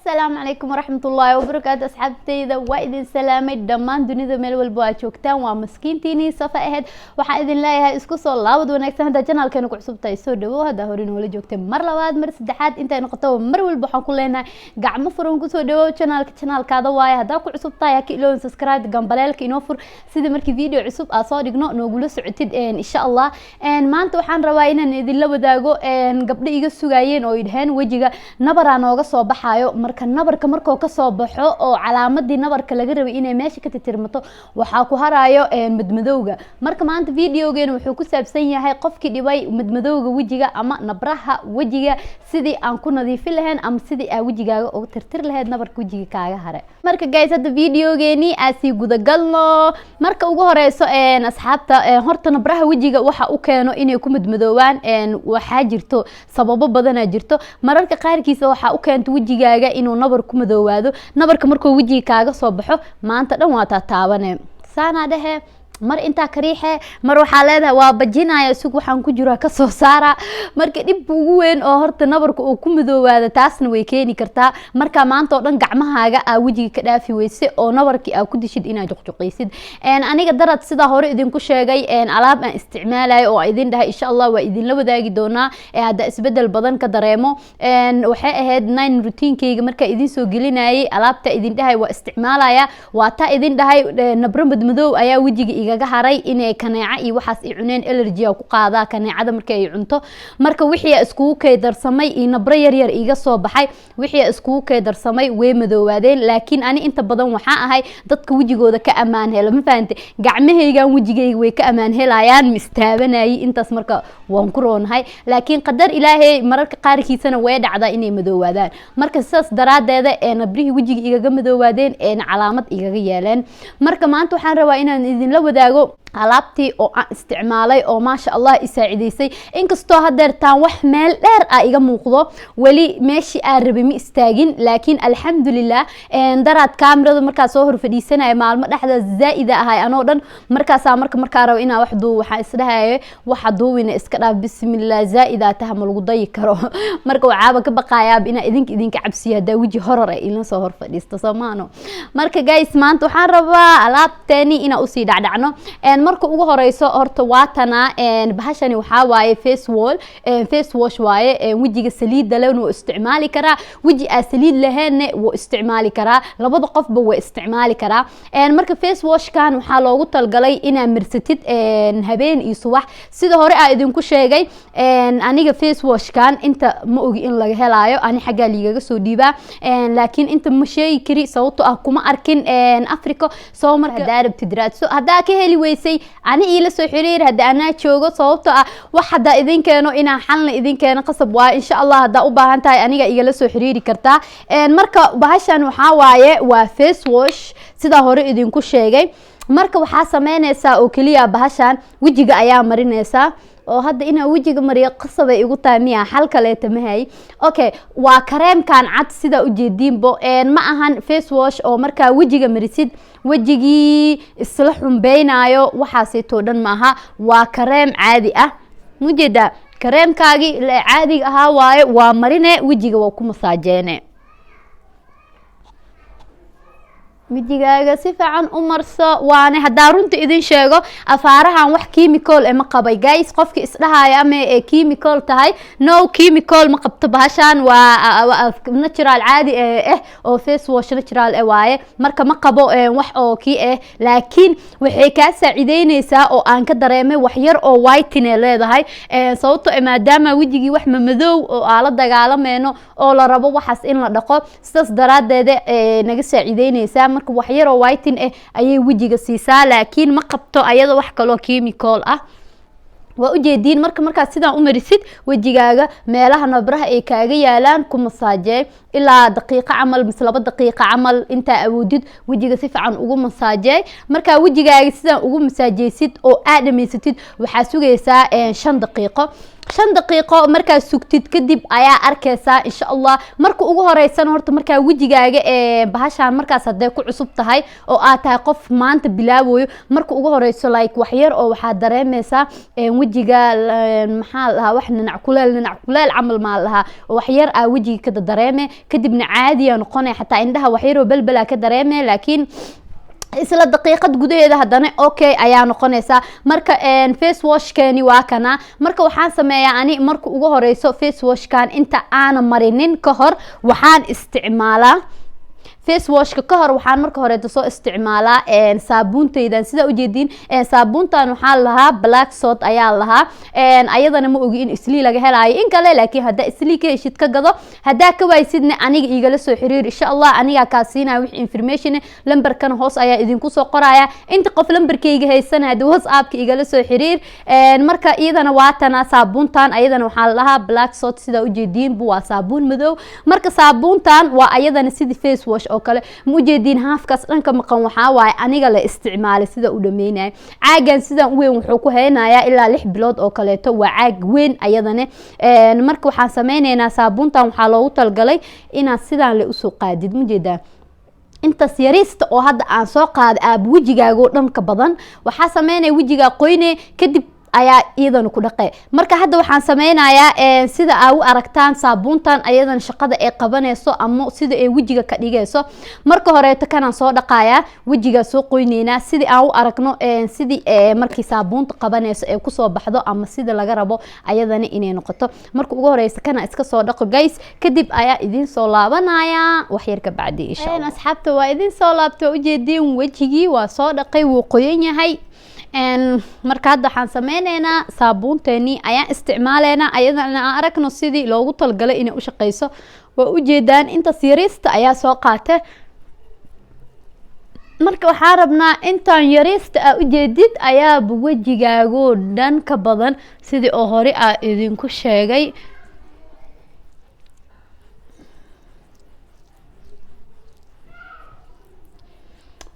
السلام عليكم ورحمة الله وبركاته أصحابتي وإذن سلامي دمان دنيا ميل والبوا joogtaan waa maskiintiini safa ahayd waxa idin leeyahay isku soo laabad wanaagsan hada channelkeena ku cusubtahay soo dhawo hada hore noola joogtay mar labaad mar saddexaad inta noqoto mar walba waxaan ku leenahay gacmo furan ku soo dhawo channelkaada waaye hada ku cusubtahay ha ka ilooyin subscribe gambaleelka inoo fur sida markii video cusub aan soo dhigno noogula socotid insha Allah maanta waxaan rabaa inaan idin la wadaago gabdho iga sugayeen oo idheen wajiga nabara nooga soo baxayo marka nabarka markoo ka soo baxo oo calaamadii nabarka laga rabay inay meesha ka tirtirmato waxa ku harayo madmadowga marka maanta videogeena wuxuu ku saabsan yahay qofkii dhibay madmadowga wajiga ama nabraha wajiga sidii aan ku nadiifin lahayn ama sidii aan wajigaaga uga tirtir lahayd nabarka wajiga kaaga hare marka guys hada videogeeni aasi guda galno marka ugu horeyso asxaabta horta nabraha wajiga waxa u keeno inay ku madmadoowaan waxa jirto sababo badan jirto mararka qaarkiisa waxa u keento wajigaaga inuu nabar ku madoowaado nabarka markuu wajiga kaaga soo baxo maanta dhan waa taabanay saana dhahe mar inta kariixe mar waxa leedahay waa bajinaya isug waxaan ku jiro ka soo saara marka dib ugu weyn oo horta nabarka uu ku madoowaado taasna way keeni kartaa marka maanta oo dhan gacmahaaga aa wajiga ka dhaafi weyse oo nabarkii aa ku dishid inaad juqjuqaysid aniga darad sida hore idin ku sheegay alaab aan isticmaalayo oo idin dhahay insha Allah waa idin la wadaagi doonaa hada isbedel badan ka dareemo waxay ahayd 9 routine-kayga marka idin soo gelinayay alaabta idin dhahay waa isticmaalaya waa ta idin dhahay nabro madmadow ayaa wajiga iga haray inay kaneeca iyo waxaas ay cuneen allergy ku qaada kaneecada markay ay cunto marka wixii isku kaydarsamay iyo nabro yar yar iga soo baxay wixii isku kaydarsamay way madoowaadeen laakiin ani inta badan waxa ahay dadka wajigooda ka amaan helo ma fahamtay gacmahaygan wajigayga way ka amaan helayaan mistaabanay intaas marka waan ku roonahay laakiin qadar ilaahay mararka qaarkiisana way dhacdaa inay madoowaadaan marka sidaas daraadeeda nabrihi wajiga igaga madoowaadeen calaamad igaga yeeleen marka maanta waxaan rabaa inaan idin la wadaago alaabtii oo aan isticmaalay oo maasha Allah isaacideysay inkastoo hadeertaan wax meel dheer ah iga muuqdo wali meeshii aan rabay ma istaagin laakiin alxamdulillah daraad kaamirada markaa soo hor fadhiisanay maalmo dhexda zaa'ida ahay anoo dhan markaas markaa rabo inaa wax duu waxa isdhahay waxa duubina iska dhaaf bismillah zaa'ida tahma lagu dayi karo marka waxa ka baqayaa ina idinka cabsiya daawiji horor ay ila soo hor fadhiisto Soomaano marka guys maanta waxaan rabaa alaabteeni ina u sii dhacdhacno marka ugu horeyso horta waatana bahashani waxa waaye face wash waaye wajiga saliid leh oo isticmaali kara waji aan saliid lahayn oo isticmaali kara labada qofba way isticmaali kara marka face wash kan waxa loogu talgalay ina mirsatid habeen iyo subax sida hore aan idin ku sheegay aniga face wash kan inta ma ogi in laga helayo ani xaga liigaga soo dhiiba laakiin inta ma sheegi kari sababtoo ah kuma arkin Afrika soo marka daarabtid raadso hadaa ka heli weysay ani ila soo xiriir hada ana joogo sababtoo ah wax hada idin keeno inaan xalna idin keeno qasab waa insha Allah hada u baahan tahay aniga igala soo xiriiri kartaa marka bahashan waxa waaye waa face wash sida hore idin ku sheegay marka waxa sameynaysaa oo kaliya bahashan wajiga ayaa marinaysaa oo hadda ina wajiga mariyo qasab ay igu taamiya xal kale tamahay okay waa kareemkan cad sida u jeedinbo ma ahan face wash oo marka wajiga marisid wajigi isla xumbeynaayo waxaasay too dhan maaha waa kareem caadi ah mujeda kareemkaagi caadi ahaa waaye waa marine wajiga waa ku masaajeene wajigaaga si fiican u marso waana hadaa runta idin sheego afaarahan wax chemical ma qabay guys qofki isdhahaaya ama chemical tahay no chemical ma qabto bahashan waa natural caadi oo face wash natural waaye marka ma qabo wax oo laakiin waxay ka saacideynaysaa oo aan ka dareemay wax yar oo whitening leedahay sababtoo maadaama wajigi wax madow oo ala dagaalameeno oo la rabo waxaas in la dhaqo sidaas daraadeeda naga saacideynaysaa marka wax yar oo whitening ayay wajiga siisaa laakiin ma qabto ayada wax kale oo chemical ah waa u jeedin marka sidaan u marisid wajigaaga meelaha nabraha ay kaaga yaalaan ku masaajay ilaa daqiiqo amal mise 2 daqiiqo amal inta awoodid wajiga si fiican ugu masaajay marka wajigaaga sidaan ugu masaajaysid oo aad dhameysatid waxa sugaysaa 5 daqiiqo 5 daqiiqo markaa sugtid kadib ayaa arkaysaa insha Allah. marka ugu horeysan horta markaa wajigaaga bahashaan markaas haday ku cusub tahay oo aad tahay qof maanta bilaabayo, marka ugu horeyso like wax yar oo waxa dareemaysaa wajiga maxaa lahaa wax ninac kuleel camal ma laha wax yar aa wajiga ka dareemay kadibna caadi aan noqonay xataa indhaha wax yar oo balbala ka dareemay laakiin isla daqiiqad gudaheeda hadana okay ayaa noqonaysa. marka face wash kani waa kana. marka waxaan sameeyaa ani marka ugu horeyso face wash kan inta aan marinin ka hor waxaan isticmaalaa face wash ka hor waxaan marka hore soo isticmaalaa saabuuntaydan sida u jeedin saabuuntan waxa lahaa black salt ayaa lahaa ayadana ma ogi in isli laga helaayo in kale laakiin hada isli ka heshid ka gado hada ka waysidna aniga igala soo xiriir insha Allah aniga ka siinaa wix information lambarkan hoos ayaa idinku soo qoraya inta qof lambarkayga haysan hada WhatsApp ka igala soo xiriir marka iyadana waa tan saabuuntan ayadana waxa lahaa black salt sida u jeedin waa saabuun madow. marka saabuuntan waa ayadana sida face wash kale mujeedin haafkaas dhanka maqan waxa waay aniga la isticmaalay sida u dhameynay caagan sida weyn wuxuu ku haynayaa ilaa 6 bilood oo kaleeto waa caag weyn ayadana marka waxaan sameynaynaa saabuuntan waxa loogu talgalay inaad sidaan la u soo qaadid mujeedaa inta siyarista oo hadda aan soo qaad aab wajigaaga oo dhan ka badan waxa sameynay wajiga qoyne kadib ayaa iidan ku dhaqay. marka hadda waxaan sameynayaa sida aa u aragtaan saabuuntan ayadan shaqada ay qabanayso ama sida ay wajiga ka dhigayso. marka hore kana soo dhaqaaya wajiga soo qoyneyna sida aan u aragno sidii markii saabuunta qabanayso ay ku soo baxdo ama sida laga rabo ayadana inay noqoto. marka ugu horeysa kana iska soo dhaqo guys kadib ayaa idin soo laabanaya wax yar ka bacdi insha Allah. asxaabta waa idin soo laabto u jeedin wajigi waa soo dhaqay wuu qoyan yahay marka hadda waxaan sameynaynaa saabuunteeni ayaan isticmaalaynaa ayadana aan aragno sidii loogu talgalay inay u shaqeyso. waa u jeedaan inta siyarista ayaa soo qaatay. marka waxaan rabnaa intaan yarista aa u jeedid ayaa wajigaaga dhan ka badan sidii oo hore aa idinku sheegay.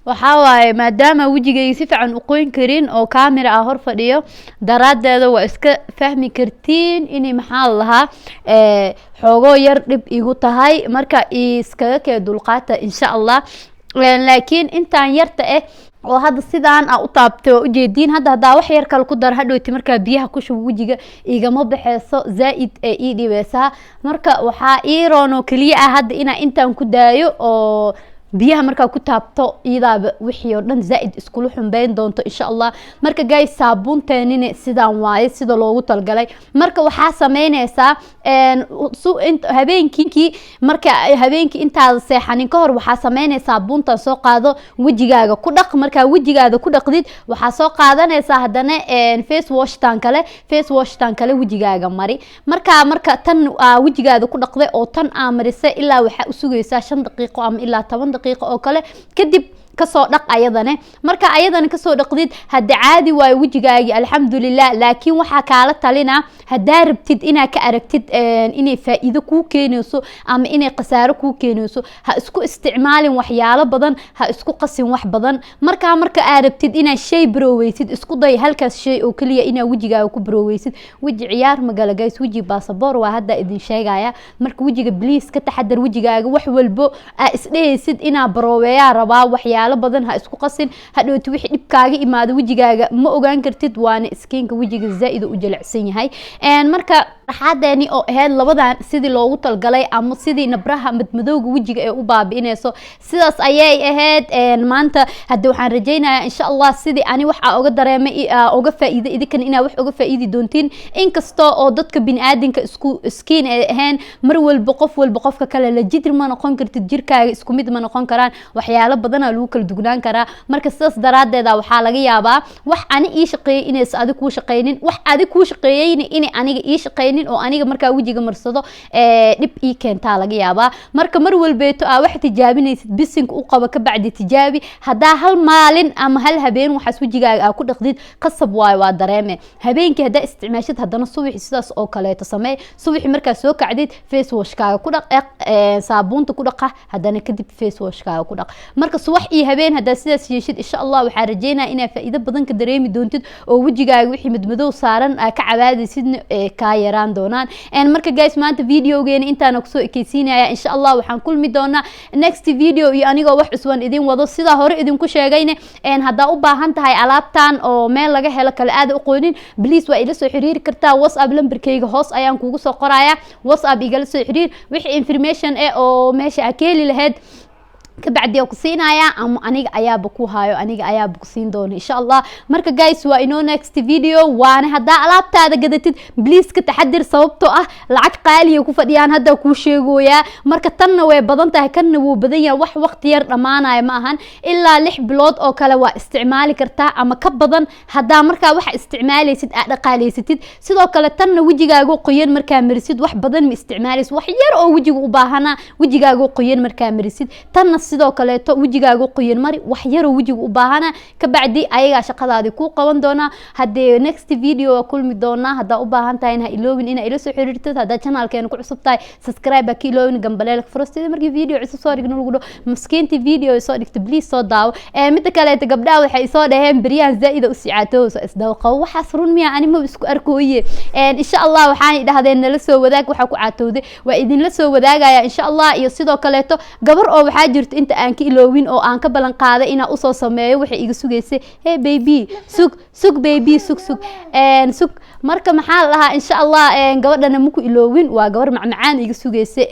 waxa waaye maadaama wajigayga si fiican u qoyn karin oo camera ah hor fadhiyo daraadeeda waa iska fahmi kartiin inay maxaa lahaa xoogoo yar dhib igu tahay marka iskaga kee dulqaata insha Allah. laakiin intaan yarta oo hadda sidaan u taabtay u jeedin hadda wax yar kale ku dar hadhooti marka biyaha ku shubo wajiga igama baxayso zaaid ii dhibeysa. marka waxa ii roono kaliya hadda ina intaan ku daayo oo biyaha marka ku taabto iyada wixii oo dhan zaaid isku xumbeyn doonto insha Allah. marka guys saabuunteeni sidaan waaye sida loogu talgalay. marka waxa sameynaysaa habeenkii marka habeenkii intaad seexanin ka hor waxa sameynaysaa saabuuntan soo qaado wajigaaga ku dhaq. marka wajigaada ku dhaqdid waxa soo qaadanaysaa hadana face wash tan kale wajigaaga mari. marka tan wajigaada ku dhaqday oo tan marisay ilaa waxa u sugaysaa 5 daqiiqo ama ilaa 10 daqiiqo oo kale kadib kasoo dhaq ayadana. marka ayadana kasoo dhaqdid hada caadi way wajigaagi alxamdulillah. laakiin waxa kala talina hadaa rabtid ina ka aragtid inay faa'iido ku keenayso ama inay qasaaro ku keenayso ha isku isticmaalin waxyaalo badan ha isku qasin wax badan. marka aad rabtid ina shay baroweysid isku day halkaas shay oo kaliya ina wajigaaga ku baroweysid. waji ciyaar magala guys waji baasaboor waa hada idin sheegaya. marka wajiga please ka taxadar wajigaaga wax walbo isdheeysid ina baroweeya rabaa waxyaalo badan ha isku qasin hadhooti wixii dhibkaaga imaado wajigaaga ma ogaan kartid waana iskiinka wajiga zaaid u jilicsan yahay. marka raxadeeni oo ahayd labadan sidii loogu talgalay ama sidii nabraha madmadowga wajiga ay u baabiinayso sidaas ayay ahayd. maanta hadda waxaan rajaynayaa insha Allah sidii ani waxa uga dareemay uga faa'iido idinkan ina wax uga faa'iidi doontiin. inkasta oo dadka bini'aadinka isku iskiin ay ahayn mar walba qofka kale la jidr ma noqon kartid jirkaaga isku mid ma noqon karaan waxyaalo badan lagu kala dugnaan karaa. marka sidaas daraadeeda waxa laga yaabaa wax ani ii shaqeeyay inay adiga ku shaqeynin wax adiga ku shaqeeyayna inay aniga ii shaqeynin oo aniga marka wajiga marsado dib ii keenta laga yaabaa. marka mar walbeeto wax tijaabinaysid bisinka u qaba ka bacdi tijaabi hadaa hal maalin ama hal habeen waxaas wajigaaga ku dhaqdid qasab waa dareeme. habeenkii hadaa isticmaashid hadana subax sidaas oo kale samee. subax marka soo kacdid face wash kaaga ku dhaq saabuunta ku dhaqa hadana kadib face wash kaaga ku dhaq. marka subax iyo habeen hadaa sidaas yeeshid insha Allah waxaan rajeynaa inaa faa'iido badan ka dareemi doontid oo wajigaaga wixii madmadow saaran ka cabaadaysidna ka yaraan doonaan marka guys maanta videogeena intaan ku soo ekeysiinaya insha Allah waxaan kulmi doonaa next video iyo anigoo wax cusban idin wado sida hore idin ku sheegayna hadaa u baahan tahay alaabtan oo meel laga helo kala aad u qoodin please waa ila soo xiriiri kartaa WhatsApp lambarkayga hoos ayaan kugu soo qoraya WhatsApp igala soo xiriir wixii information oo meesha ka heli lahayd kabacdi ku siinaya ama aniga ayaaba ku haayo aniga ayaaba ku siin doona insha Allah marka guys waa inoo next video waana hadaa alaabtaada gadatid please ka taxadir sababtoo ah lacag qaali ku fadhiyaan hada ku sheegoya marka tanna way badan tahay kanna wuu badan yahay wax waqti yar dhamaanaya ma ahan ilaa 6 bilood oo kale waa isticmaali kartaa ama ka badan hadaa marka wax isticmaalaysid aad dhaqaaleysatid sidoo kale tanna wajigaaga qoyan marka marisid wax badan ma isticmaalaysid wax yar oo wajiga u baahana wajigaaga qoyan marka marisid tanna sidoo kale to wajigaaga qoyan mari wax yar oo wajiga u baahana ka bacdi ayaga shaqadaadi ku qaban doona hadee next video kulmi doona hadaa u baahan tahay in ha iloobin ina ila soo xiriirtid hadaa channelkeena ku cusub tahay subscribe ka iloobin gambaleelka furastida markii video cusub soo dhigno lagu maskiinti video soo dhigto please soo daawo mid kale ta gabdhaha waxay soo dhaheen bariyan zaid u sicaato soo isdawqa waxaas run miya anima isku arkooye insha Allah waxaan idhahdeen nala soo wadaag waxa ku caatowday waa idin la soo wadaagaya insha Allah iyo sidoo kale to gabar oo waxa jirta inta aan ka iloowin oo aan ka balan qaaday ina u soo sameeyo waxa iga sugeysay hey baby sug baby sug marka maxaa lahaa insha Allah gabadhana ma ku iloowin waa gabar macmacaan iga sugeysay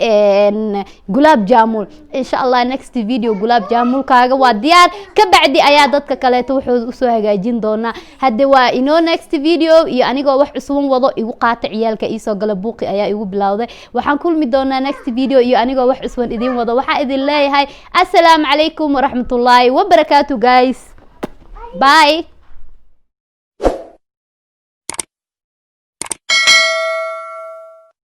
gulaab jaamul insha Allah next video gulaab jaamul kaaga waa diyaar ka bacdi ayaa dadka kale wuxuu u soo hagaajin doona hadda waa inoo next video iyo anigoo wax cusub wado igu qaata ciyaalka ii soo gala buuqi ayaa igu bilowday waxaan kulmi doonaa next video iyo anigoo wax cusub idin wado waxa idin leeyahay السلام عليكم ورحمة الله وبركاته guys bye